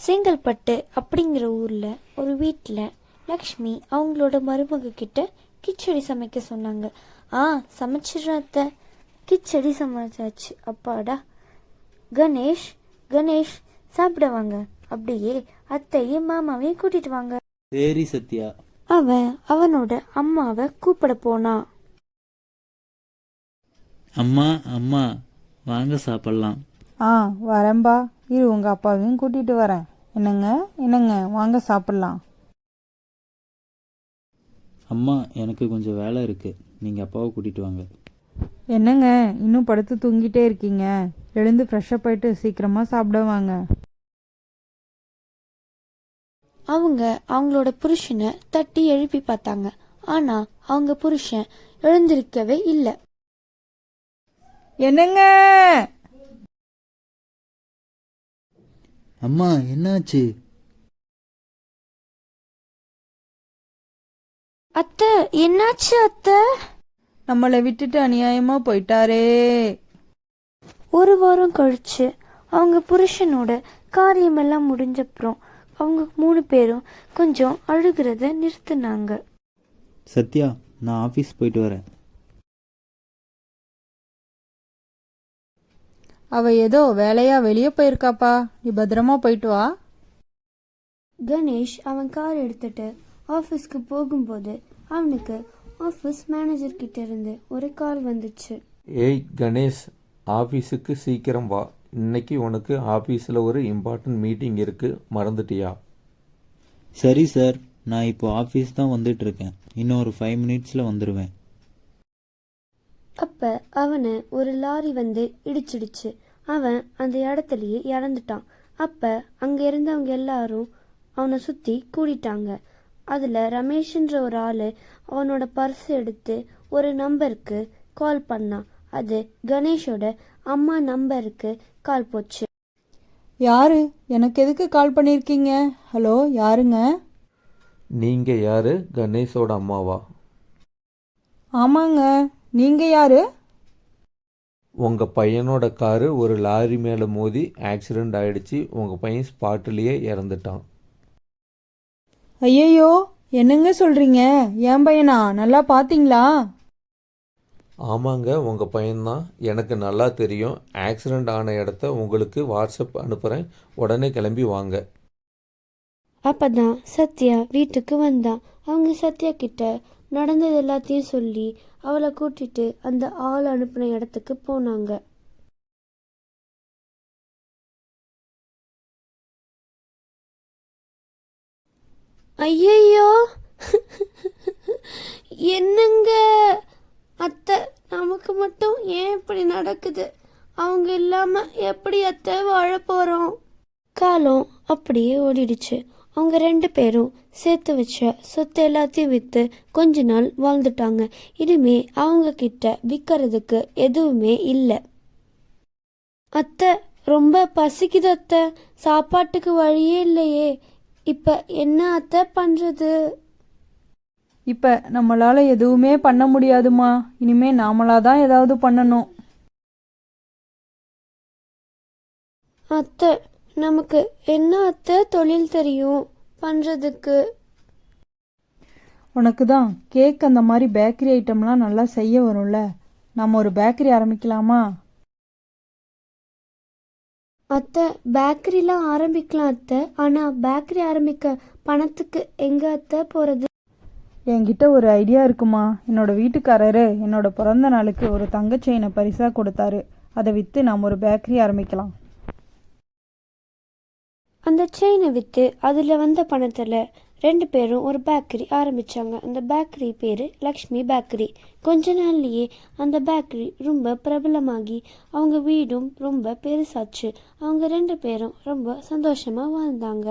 செங்கல்பட்டு அப்படிங்கிற ஊரில் ஒரு வீட்டில் லக்ஷ்மி அவங்களோட மருமக கிட்ட கிச்சடி சமைக்க சொன்னாங்க. சமைச்சிடுறேன் அத்தை. கிச்சடி சமைச்சாச்சு. அப்பாடா. கணேஷ் கணேஷ் சாப்பிட வாங்க. அப்படியே அத்தையும் மாமாவையும் கூட்டிட்டு வாங்க. சரி சத்யா. அவன் அவனோட அம்மாவை கூப்பிட போனான். அம்மா அம்மா வாங்க சாப்பிடலாம். வரேன்பா, இரு உங்க அப்பாவையும் கூட்டிட்டு வரேன். என்னங்க வாங்க சாப்பிடலாம். அம்மா எனக்கு கொஞ்சம் வேலை இருக்கு, நீங்க அப்பாவை கூட்டிட்டு வாங்க. என்னங்க இன்னும் படுத்து தூங்கிட்டே இருக்கீங்க? எழுந்து ஃப்ரெஷ்அப் ஆயிட்டு சீக்கிரமா சாப்பிட வாங்க. அவங்க அவங்களோட புருஷனை தட்டி எழுப்பி பார்த்தாங்க. ஆனா அவங்க புருஷன் எழுந்திருக்கவே இல்லை. என்னங்க? அம்மா என்னாச்சு? அத்தை என்னாச்சு அத்தை? நம்மளை விட்டுட்டு அநியாயமா போயிட்டாரே. ஒரு வாரம் கழிச்சு அவங்க புருஷனோட காரியமெல்லாம் முடிஞ்சப்புறம் அவங்க 3 பேரும் கொஞ்சம் அழுகிறத நிறுத்தினாங்க. சத்யா, நான் ஆஃபீஸ் போயிட்டு வரேன். அவ ஏதோ வேலையா வெளியே போயிருக்காப்பா, நீ பத்திரமா போயிட்டு வா. கணேஷ் அவன் கார் எடுத்துட்டு ஆஃபீஸ்க்கு போகும்போது அவனுக்கு ஆஃபீஸ் மேனேஜர் கிட்ட இருந்து ஒரு கால் வந்துச்சு. ஏய் கணேஷ், ஆஃபீஸுக்கு சீக்கிரம் வா. இன்னைக்கு உனக்கு ஆஃபீஸில் ஒரு இம்பார்ட்டன்ட் மீட்டிங் இருக்கு, மறந்துட்டியா? சரி சார், நான் இப்போ ஆஃபீஸ் தான் வந்துட்டு இருக்கேன். இன்னும் ஒரு 5 மினிட்ஸில் வந்துடுவேன். அப்ப அவனை ஒரு லாரி வந்து இடிச்சிடுச்சு. அவன் அந்த இடத்துலயே இறந்துட்டான். அப்ப அங்க இருந்தவங்க எல்லாரும் அவனை சுத்தி கூடிட்டாங்க. அதுல ரமேஷ்ன்ற ஒரு ஆளு அவனோட பர்ஸ் எடுத்து ஒரு நம்பருக்கு கால் பண்ணான். அது கணேஷோட அம்மா நம்பருக்கு கால் போச்சு. யாரு? எனக்கு எதுக்கு கால் பண்ணிருக்கீங்க? ஹலோ, யாருங்க? நீங்க யாரு? கணேஷோட அம்மாவா? ஆமாங்க, நீங்க யாரு? உங்க பையனோட காரு ஒரு லாரி மேலே மோதி ஆக்சிடென்ட் ஆயிடுச்சு. உங்க பையன் ஸ்பாட்டிலேயே இறந்துட்டான். ஐயையோ, என்னங்க சொல்றீங்க? என் பையனா? நல்லா பாத்தீங்களா? ஆமாங்க, உங்க பையன்தான். எனக்கு நல்லா தெரியும். ஆக்சிடென்ட் ஆன இடத்த உங்களுக்கு வாட்ஸ்அப் அனுப்புறேன், உடனே கிளம்பி வாங்க. அப்பதான் சத்யா வீட்டுக்கு வந்தான். அவங்க சத்யா கிட்ட நடந்தது எல்லாத்தையும் சொல்லி அவளை கூட்டிட்டு அந்த ஆள் அனுப்பின இடத்துக்கு போனாங்க. ஐயையோ, என்னங்க அத்தை, நமக்கு மட்டும் ஏன் இப்படி நடக்குது? அவங்க இல்லாம எப்படி அத்தை வாழ போறோம்? காலம் அப்படியே ஓடிடுச்சு. அவங்க 2 பேரும் சேர்த்து வச்ச சொத்து எல்லாத்தையும் விற்று கொஞ்ச நாள் வாழ்ந்துட்டாங்க. இனிமே அவங்க கிட்ட விற்கிறதுக்கு எதுவுமே இல்லை. அத்தை, ரொம்ப பசிக்குது அத்தை, சாப்பாட்டுக்கு வழியே இல்லையே. இப்ப என்ன அத்தை பண்றது? இப்ப நம்மளால எதுவுமே பண்ண முடியாதுமா. இனிமே நாமளாதான் ஏதாவது பண்ணணும். அத்தை, நமக்கு என்ன அத்தை தொழில் தெரியும் பண்றதுக்கு? உனக்கு தான் கேக் அந்த மாதிரி பேக்கரி ஐட்டம்லாம் நல்லா செய்ய வரும்ல. நம்ம ஒரு பேக்கரி ஆரம்பிக்கலாமா? அத்தை, பேக்கரிலாம் ஆரம்பிக்கலாம் அத்தை. ஆனா பேக்கரி ஆரம்பிக்க பணத்துக்கு எங்க அத்தை போறது? என்கிட்ட ஒரு ஐடியா இருக்குமா. என்னோட வீட்டுக்காரரு என்னோட பிறந்த நாளுக்கு ஒரு தங்க செயினை பரிசா கொடுத்தாரு. அதை விற்று நாம் ஒரு பேக்கரி ஆரம்பிக்கலாம். அந்த செயினை விற்று அதில் வந்த பணத்தில் 2 பேரும் ஒரு பேக்கரி ஆரம்பித்தாங்க. அந்த பேக்கரி பேர் லக்ஷ்மி பேக்கரி. கொஞ்ச நாள்லேயே அந்த பேக்கரி ரொம்ப பிரபலமாகி அவங்க வீடும் ரொம்ப பெருசாச்சு. அவங்க 2 பேரும் ரொம்ப சந்தோஷமாக வாழ்ந்தாங்க.